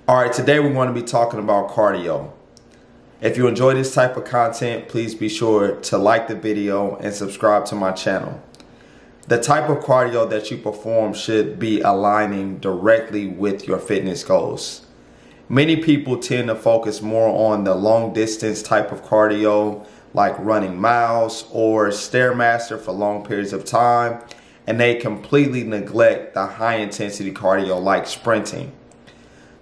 Alright, today we're going to be talking about cardio. If you enjoy this type of content, please be sure to like the video and subscribe to my channel. The type of cardio that you perform should be aligning directly with your fitness goals. Many people tend to focus more on the long distance type of cardio, like running miles or Stairmaster for long periods of time, and they completely neglect the high intensity cardio like sprinting.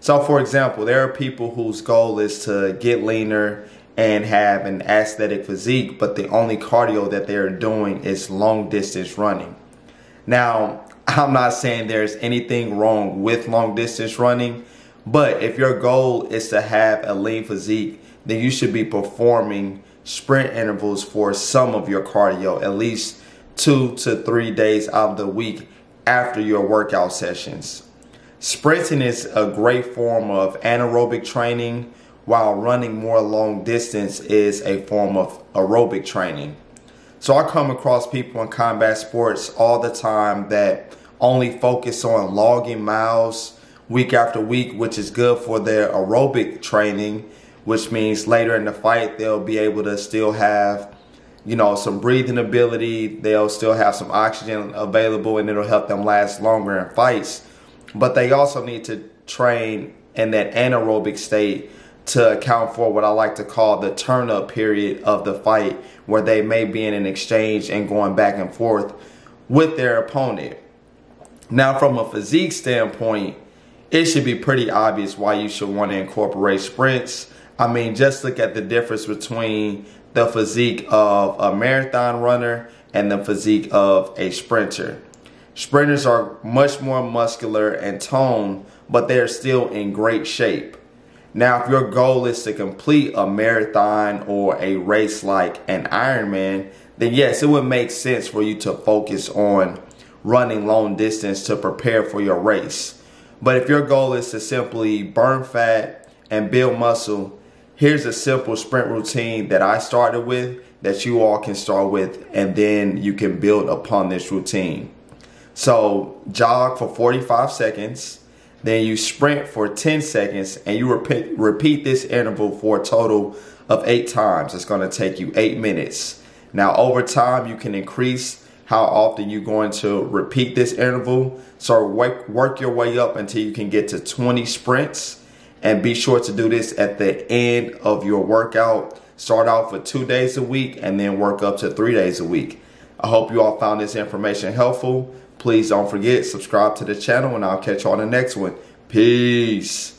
So for example, there are people whose goal is to get leaner and have an aesthetic physique, but the only cardio that they're doing is long distance running. Now, I'm not saying there's anything wrong with long distance running, but if your goal is to have a lean physique, then you should be performing sprint intervals for some of your cardio, at least 2 to 3 days out of the week after your workout sessions. Sprinting is a great form of anaerobic training, while running more long distance is a form of aerobic training. So I come across people in combat sports all the time that only focus on logging miles week after week, which is good for their aerobic training, which means later in the fight they'll be able to still have, some breathing ability, they'll still have some oxygen available, and it'll help them last longer in fights. But they also need to train in that anaerobic state to account for what I like to call the turn-up period of the fight, where they may be in an exchange and going back and forth with their opponent. Now, from a physique standpoint, it should be pretty obvious why you should want to incorporate sprints. I mean, just look at the difference between the physique of a marathon runner and the physique of a sprinter. Sprinters are much more muscular and toned, but they're still in great shape. Now, if your goal is to complete a marathon or a race like an Ironman, then yes, it would make sense for you to focus on running long distance to prepare for your race. But if your goal is to simply burn fat and build muscle, here's a simple sprint routine that I started with that you all can start with, and then you can build upon this routine. So jog for 45 seconds, then you sprint for 10 seconds, and you repeat this interval for a total of 8 times. It's going to take you 8 minutes. Now, over time, you can increase how often you're going to repeat this interval. So work your way up until you can get to 20 sprints, and be sure to do this at the end of your workout. Start out for 2 days a week and then work up to 3 days a week. I hope you all found this information helpful. Please don't forget, subscribe to the channel, and I'll catch you on the next one. Peace.